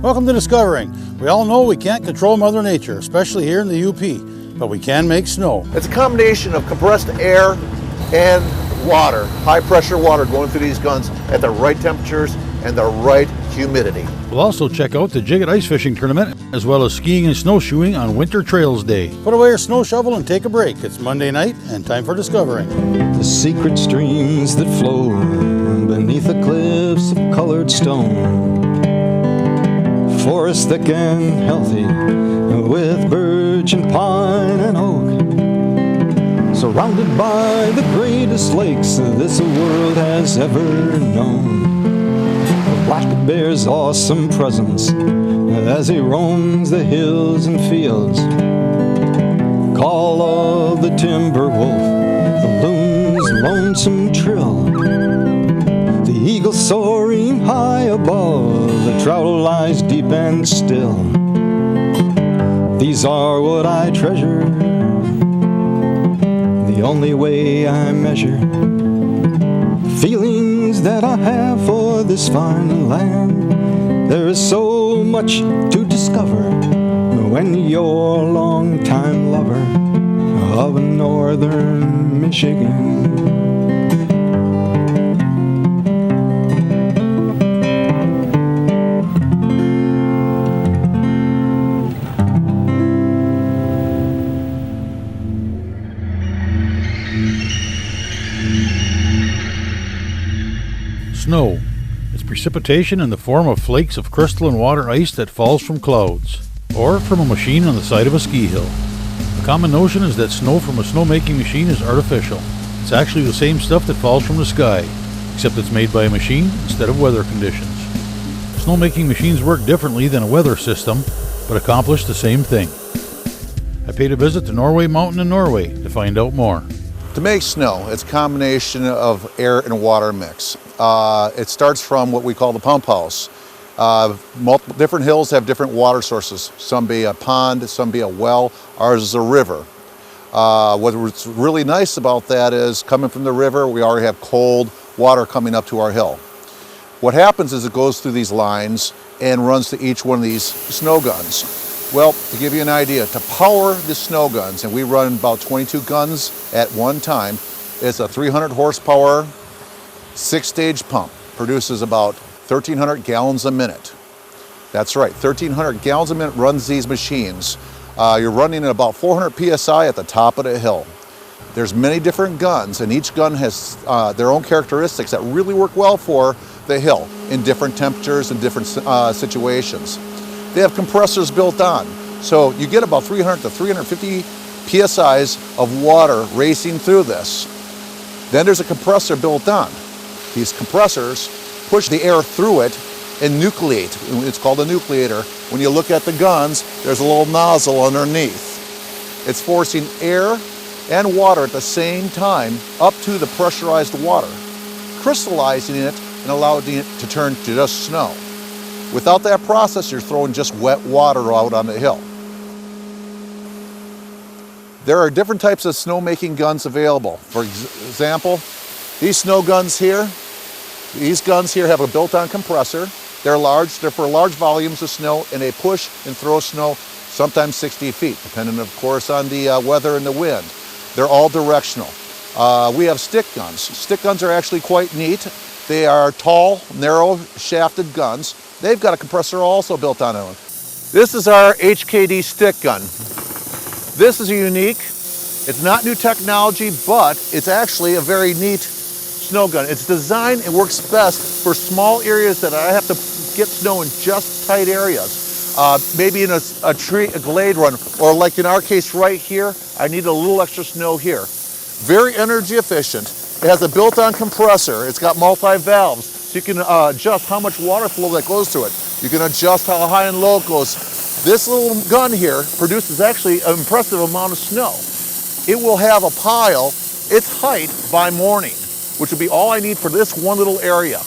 Welcome to Discovering. We all know we can't control Mother Nature, especially here in the UP, but we can make snow. It's a combination of compressed air and water, high pressure water going through these guns at the right temperatures and the right humidity. We'll also check out the Jigget Ice Fishing Tournament, as well as skiing and snowshoeing on Winter Trails Day. Put away your snow shovel and take a break. It's Monday night and time for Discovering. The secret streams that flow beneath the cliffs of colored stone. Forests thick and healthy with birch and pine and oak. Surrounded by the greatest lakes this world has ever known. The black bear's awesome presence as he roams the hills and fields. Call of the timber wolf, the loon's lonesome trill. The eagle soaring high above, the trout lies deep and still. These are what I treasure, the only way I measure feelings that I have for this fine land. There is so much to discover when you're a long-time lover of northern Michigan. Snow. It's precipitation in the form of flakes of crystalline water ice that falls from clouds, or from a machine on the side of a ski hill. The common notion is that snow from a snowmaking machine is artificial. It's actually the same stuff that falls from the sky, except it's made by a machine instead of weather conditions. Snowmaking machines work differently than a weather system, but accomplish the same thing. I paid a visit to Norway Mountain in Norway to find out more. To make snow, it's a combination of air and water mix. It starts from what we call the pump house. Multiple different hills have different water sources. Some be a pond, some be a well, ours is a river. What's really nice about that is coming from the river, we already have cold water coming up to our hill. What happens is it goes through these lines and runs to each one of these snow guns. Well, to give you an idea, to power the snow guns, and we run about 22 guns at one time, it's a 300 horsepower, 6-stage pump. Produces about 1,300 gallons a minute. That's right, 1,300 gallons a minute runs these machines. You're running at about 400 PSI at the top of the hill. There's many different guns, and each gun has their own characteristics that really work well for the hill in different temperatures and different situations. They have compressors built on, so you get about 300 to 350 PSIs of water racing through this. Then there's a compressor built on. These compressors push the air through it and nucleate. It's called a nucleator. When you look at the guns, there's a little nozzle underneath. It's forcing air and water at the same time up to the pressurized water, crystallizing it and allowing it to turn to just snow. Without that process, you're throwing just wet water out on the hill. There are different types of snowmaking guns available. For example, these snow guns here, these guns here have a built-on compressor. They're large, they're for large volumes of snow, and they push and throw snow sometimes 60 feet, depending of course on the weather and the wind. They're all directional. We have stick guns. Stick guns are actually quite neat. They are tall, narrow shafted guns. They've got a compressor also built on them. This is our HKD stick gun. This is unique. It's not new technology, but it's actually a very neat snow gun. It's designed and works best for small areas that I have to get snow in just tight areas. Maybe in a glade run, or like in our case right here, I need a little extra snow here. Very energy efficient. It has a built-on compressor. It's got multi-valves, so you can adjust how much water flow that goes to it. You can adjust how high and low it goes. This little gun here produces actually an impressive amount of snow. It will have a pile its height by morning, which would be all I need for this one little area.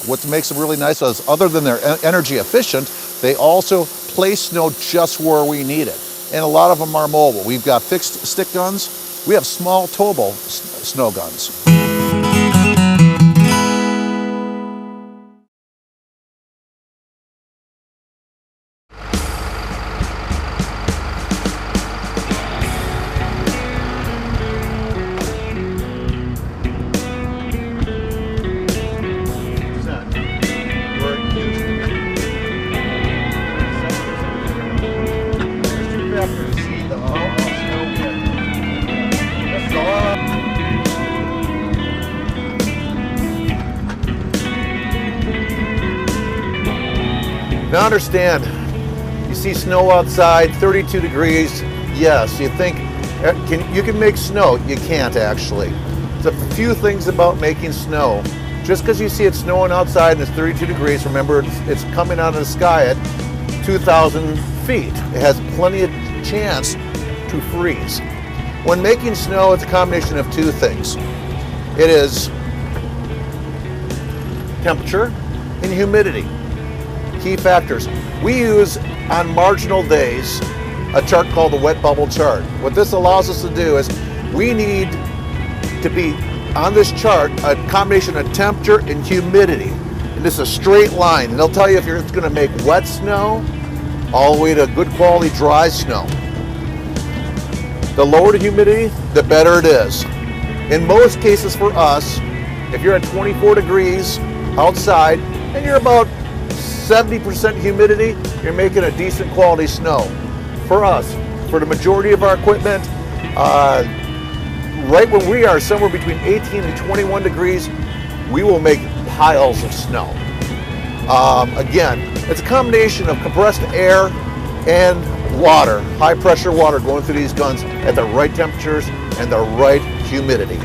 What makes them really nice is, other than they're energy efficient, they also place snow just where we need it. And a lot of them are mobile. We've got fixed stick guns. We have small towable snow guns. Now understand, you see snow outside, 32 degrees. Yes, you think you can make snow. You can't actually. There's a few things about making snow. Just because you see it snowing outside and it's 32 degrees, remember it's coming out of the sky at 2,000 feet. It has plenty of chance to freeze. When making snow, it's a combination of two things. It is temperature and humidity. Key factors. We use on marginal days a chart called the wet bubble chart. What this allows us to do is we need to be on this chart a combination of temperature and humidity. And this is a straight line. And they'll tell you if it's going to make wet snow all the way to good quality dry snow. The lower the humidity, the better it is. In most cases for us, if you're at 24 degrees outside and you're about 70% humidity, you're making a decent quality snow. For us, for the majority of our equipment, right when we are somewhere between 18 and 21 degrees, we will make piles of snow. Again, it's a combination of compressed air and water, high pressure water going through these guns at the right temperatures and the right humidity.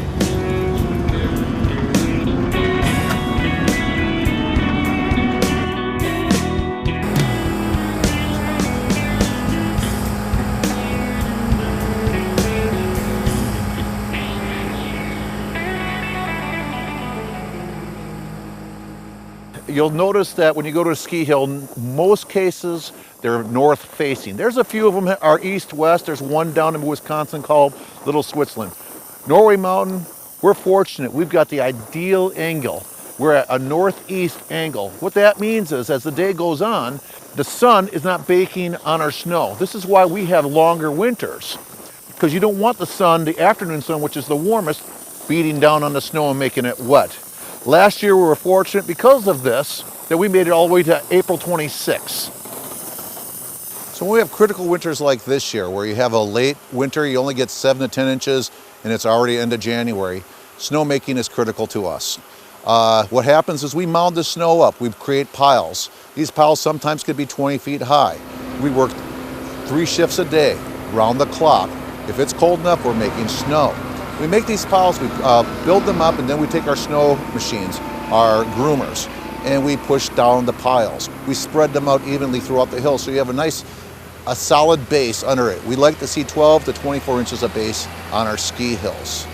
You'll notice that when you go to a ski hill, most cases they're north facing. There's a few of them that are east-west. There's one down in Wisconsin called Little Switzerland. Norway Mountain, we're fortunate. We've got the ideal angle. We're at a northeast angle. What that means is as the day goes on, the sun is not baking on our snow. This is why we have longer winters, because you don't want the sun, the afternoon sun, which is the warmest, beating down on the snow and making it wet. Last year we were fortunate because of this that we made it all the way to April 26. So when we have critical winters like this year, where you have a late winter, you only get 7 to 10 inches and it's already end of January, snowmaking is critical to us. What happens is we mound the snow up, we create piles. These piles sometimes could be 20 feet high. We work 3 shifts a day, round the clock. If it's cold enough, we're making snow. We make these piles, we build them up, and then we take our snow machines, our groomers, and we push down the piles. We spread them out evenly throughout the hill so you have a solid base under it. We like to see 12 to 24 inches of base on our ski hills.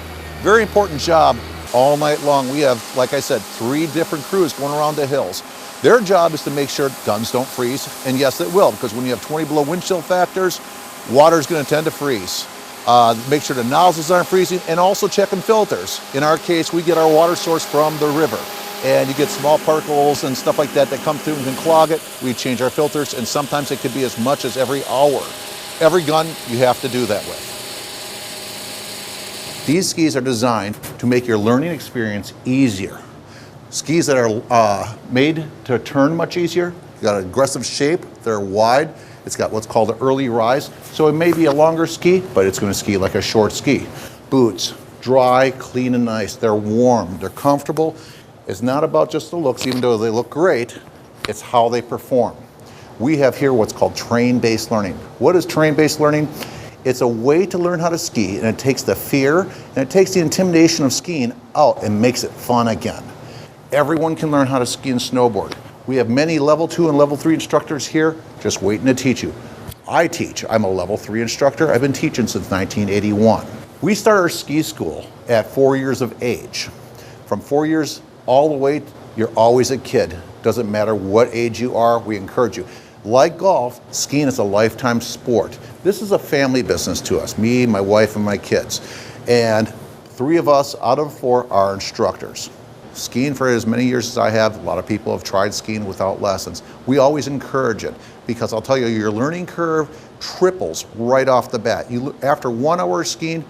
Very important job all night long. We have, like I said, 3 different crews going around the hills. Their job is to make sure guns don't freeze, and yes, it will, because when you have 20 below wind chill factors, water is going to tend to freeze. Make sure the nozzles aren't freezing, and also checking filters. In our case, we get our water source from the river, and you get small particles and stuff like that come through and can clog it. We change our filters, and sometimes it could be as much as every hour. Every gun you have to do that with. These skis are designed to make your learning experience easier. Skis that are made to turn much easier, you got an aggressive shape, they're wide. It's got what's called an early rise. So it may be a longer ski, but it's going to ski like a short ski. Boots, dry, clean, and nice. They're warm, they're comfortable. It's not about just the looks, even though they look great, it's how they perform. We have here what's called terrain-based learning. What is terrain-based learning? It's a way to learn how to ski, and it takes the fear, and it takes the intimidation of skiing out and makes it fun again. Everyone can learn how to ski and snowboard. We have many level 2 and level 3 instructors here just waiting to teach you. I teach. I'm a level 3 instructor. I've been teaching since 1981. We start our ski school at 4 years of age. From 4 years all the way, you're always a kid. Doesn't matter what age you are, we encourage you. Like golf, skiing is a lifetime sport. This is a family business to us, me, my wife, and my kids. And 3 of us out of 4 are instructors. Skiing for as many years as I have, a lot of people have tried skiing without lessons. We always encourage it because I'll tell you, your learning curve triples right off the bat. After 1 hour of skiing,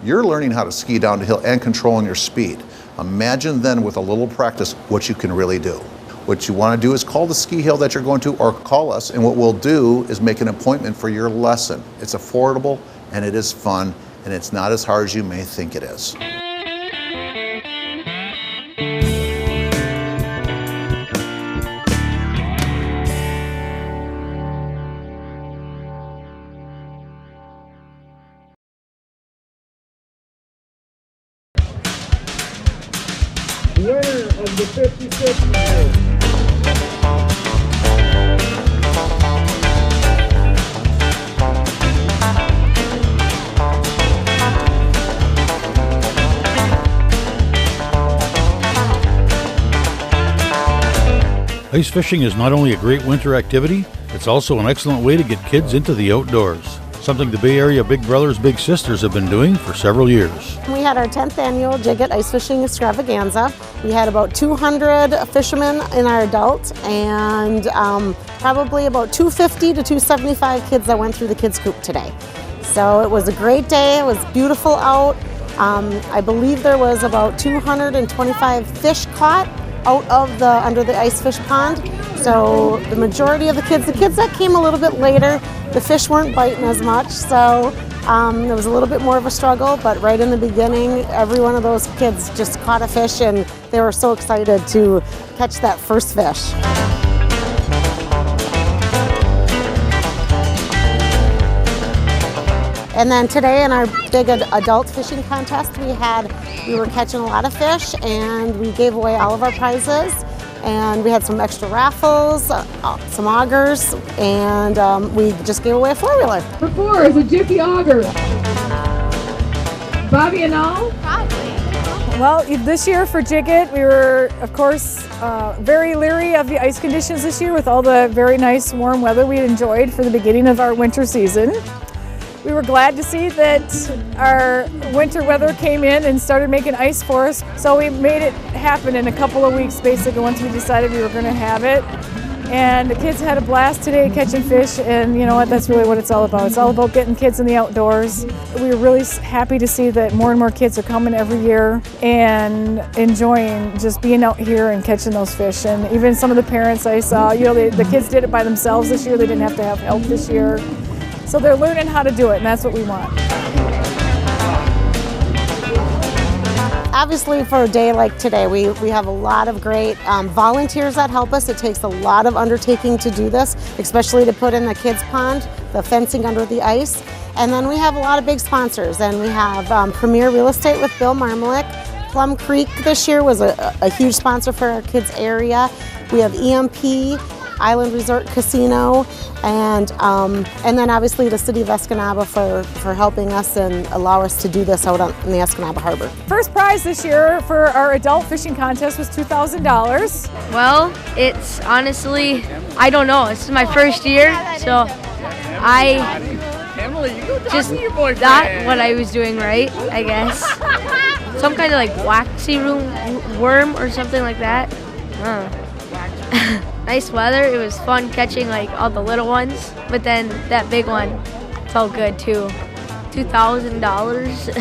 you're learning how to ski down the hill and controlling your speed. Imagine then with a little practice what you can really do. What you want to do is call the ski hill that you're going to or call us, and what we'll do is make an appointment for your lesson. It's affordable and it is fun and it's not as hard as you may think it is. to 56 meters. Ice fishing is not only a great winter activity, it's also an excellent way to get kids into the outdoors, something the Bay Area Big Brothers Big Sisters have been doing for several years. We had our 10th annual Jigget Ice Fishing Extravaganza. We had about 200 fishermen in our adult and probably about 250 to 275 kids that went through the kids' coop today. So it was a great day, it was beautiful out. I believe there was about 225 fish caught out of under the ice fish pond. So the majority of the kids that came a little bit later, the fish weren't biting as much, so it was a little bit more of a struggle, but right in the beginning, every one of those kids just caught a fish and they were so excited to catch that first fish. And then today in our big adult fishing contest we were catching a lot of fish and we gave away all of our prizes. And we had some extra raffles, some augers, and we just gave away a four-wheeler. For 4 is a Jiffy Auger. Bobby and all? Well, this year for Jigget, we were, of course, very leery of the ice conditions this year with all the very nice warm weather we enjoyed for the beginning of our winter season. We were glad to see that our winter weather came in and started making ice for us. So we made it happen in a couple of weeks, basically, once we decided we were going to have it. And the kids had a blast today catching fish, and you know what, that's really what it's all about. It's all about getting kids in the outdoors. We were really happy to see that more and more kids are coming every year and enjoying just being out here and catching those fish. And even some of the parents I saw, you know, the kids did it by themselves this year. They didn't have to have help this year. So they're learning how to do it, and that's what we want. Obviously, for a day like today, we have a lot of great volunteers that help us. It takes a lot of undertaking to do this, especially to put in the kids' pond, the fencing under the ice. And then we have a lot of big sponsors, and we have Premier Real Estate with Bill Marmalik. Plum Creek this year was a huge sponsor for our kids' area. We have EMP, Island Resort Casino, and then obviously the City of Escanaba for helping us and allow us to do this out in the Escanaba Harbor. First prize this year for our adult fishing contest was $2,000. Well, it's honestly, I don't know. This is my first year, so I just thought what I was doing right, I guess. Some kind of like waxy worm or something like that. Nice weather. It was fun catching like all the little ones, but then that big one felt good too. $2,000.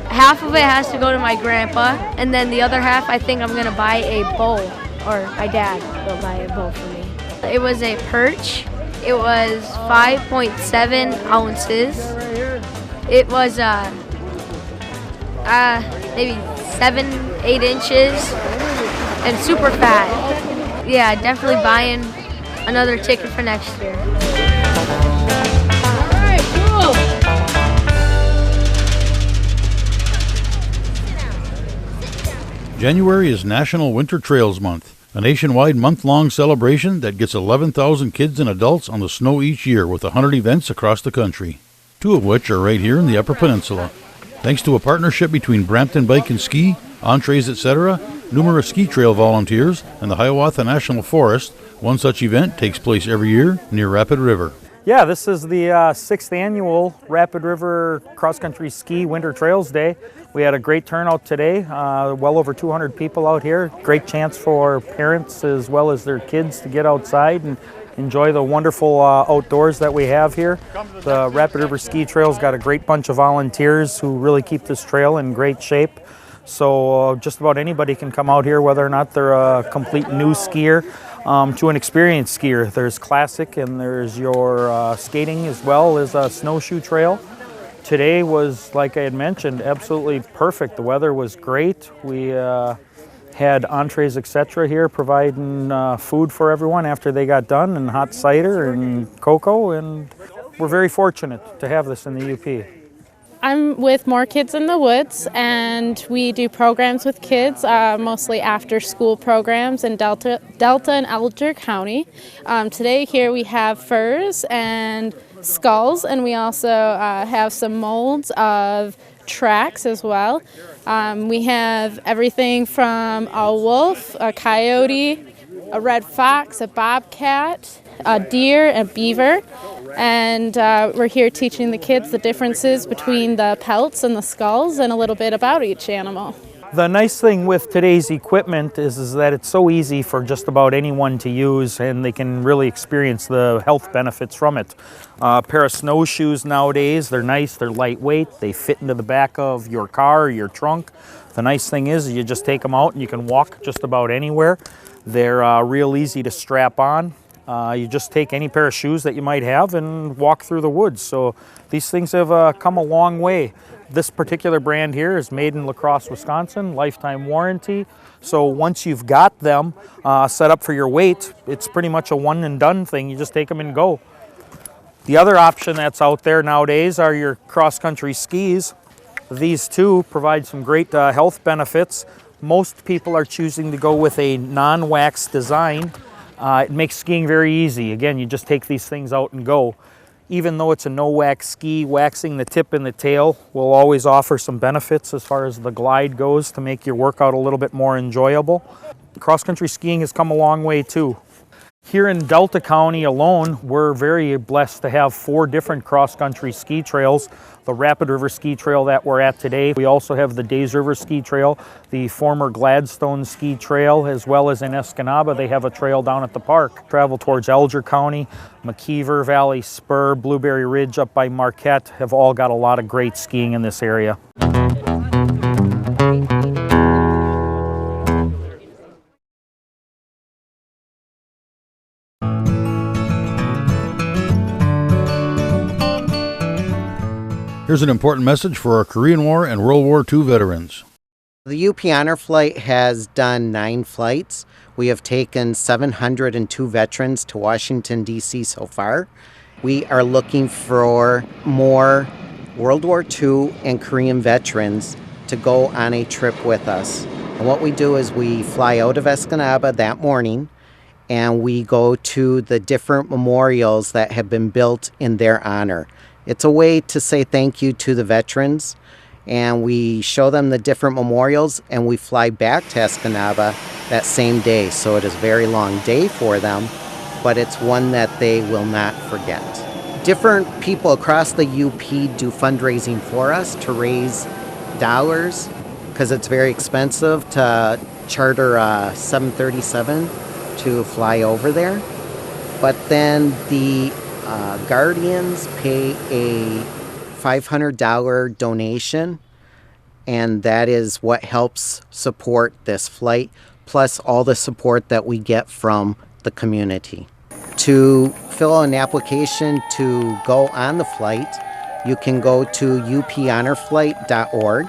Half of it has to go to my grandpa, and then the other half I think I'm gonna buy a bowl, or my dad will buy a bowl for me. It was a perch. It was 5.7 ounces. It was maybe 7-8 inches. And super fat. Yeah, definitely buying another ticket for next year. All right, cool. January is National Winter Trails Month, a nationwide month-long celebration that gets 11,000 kids and adults on the snow each year with 100 events across the country, 2 of which are right here in the Upper Peninsula. Thanks to a partnership between Brampton Bike and Ski, Entrees, etc., numerous ski trail volunteers, and the Hiawatha National Forest, one such event takes place every year near Rapid River. Yeah, this is the 6th annual Rapid River Cross Country Ski Winter Trails Day. We had a great turnout today, well over 200 people out here. Great chance for parents as well as their kids to get outside and enjoy the wonderful outdoors that we have here. The Rapid River Ski Trail's got a great bunch of volunteers who really keep this trail in great shape. So just about anybody can come out here, whether or not they're a complete new skier to an experienced skier. There's classic and there's your skating as well as a snowshoe trail. Today was, like I had mentioned, absolutely perfect. The weather was great. We had entrees, etc. here providing food for everyone after they got done, and hot cider and cocoa, and we're very fortunate to have this in the UP. I'm with More Kids in the Woods, and we do programs with kids, mostly after school programs in Delta and Elder County. Today here we have furs and skulls, and we also have some molds of tracks as well. We have everything from a wolf, a coyote, a red fox, a bobcat, a deer, a beaver, and we're here teaching the kids the differences between the pelts and the skulls and a little bit about each animal. The nice thing with today's equipment is that it's so easy for just about anyone to use, and they can really experience the health benefits from it. A pair of snowshoes nowadays, they're nice, they're lightweight, they fit into the back of your car or your trunk. The nice thing is you just take them out and you can walk just about anywhere. They're real easy to strap on. You just take any pair of shoes that you might have and walk through the woods. So these things have come a long way. This particular brand here is made in La Crosse, Wisconsin, lifetime warranty. So once you've got them set up for your weight, it's pretty much a one and done thing. You just take them and go. The other option that's out there nowadays are your cross-country skis. These too provide some great health benefits. Most people are choosing to go with a non-wax design. It makes skiing very easy. Again, you just take these things out and go. Even though it's a no-wax ski, waxing the tip and the tail will always offer some benefits as far as the glide goes to make your workout a little bit more enjoyable. Cross-country skiing has come a long way too. Here in Delta County alone, we're very blessed to have 4 different cross-country ski trails. The Rapid River Ski Trail that we're at today. We also have the Days River Ski Trail, the former Gladstone Ski Trail, as well as in Escanaba, they have a trail down at the park. Travel towards Elder County, McKeever Valley Spur, Blueberry Ridge up by Marquette have all got a lot of great skiing in this area. Here's an important message for our Korean War and World War II veterans. The UP Honor Flight has done 9 flights. We have taken 702 veterans to Washington, D.C. so far. We are looking for more World War II and Korean veterans to go on a trip with us. And what we do is we fly out of Escanaba that morning and we go to the different memorials that have been built in their honor. It's a way to say thank you to the veterans, and we show them the different memorials, and we fly back to Escanaba that same day. So it is a very long day for them, but it's one that they will not forget. Different people across the UP do fundraising for us to raise dollars, because it's very expensive to charter a 737 to fly over there. But then the Guardians pay a $500 donation, and that is what helps support this flight, plus all the support that we get from the community. To fill out an application to go on the flight, you can go to uphonorflight.org,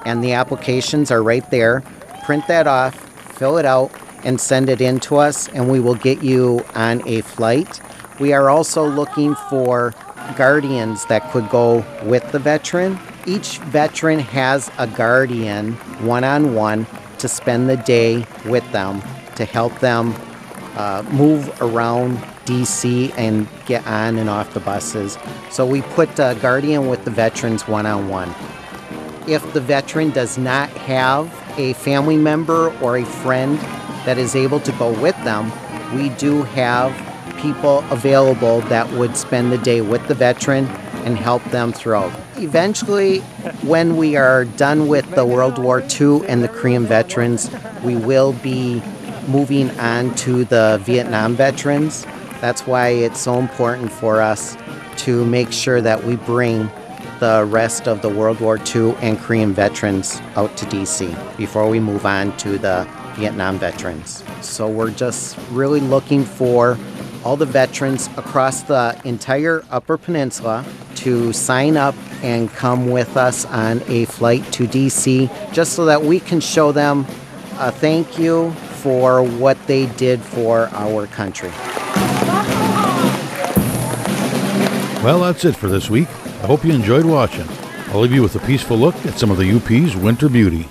and the applications are right there. Print that off, fill it out, and send it in to us, and we will get you on a flight. We are also looking for guardians that could go with the veteran. Each veteran has a guardian one-on-one to spend the day with them to help them move around DC and get on and off the buses. So we put a guardian with the veterans one-on-one. If the veteran does not have a family member or a friend that is able to go with them, we do have people available that would spend the day with the veteran and help them throughout. Eventually, when we are done with the World War II and the Korean veterans, we will be moving on to the Vietnam veterans. That's why it's so important for us to make sure that we bring the rest of the World War II and Korean veterans out to DC before we move on to the Vietnam veterans. So we're just really looking for all the veterans across the entire Upper Peninsula to sign up and come with us on a flight to DC, just so that we can show them a thank you for what they did for our country. Well, that's it for this week. I hope you enjoyed watching. I'll leave you with a peaceful look at some of the UP's winter beauty.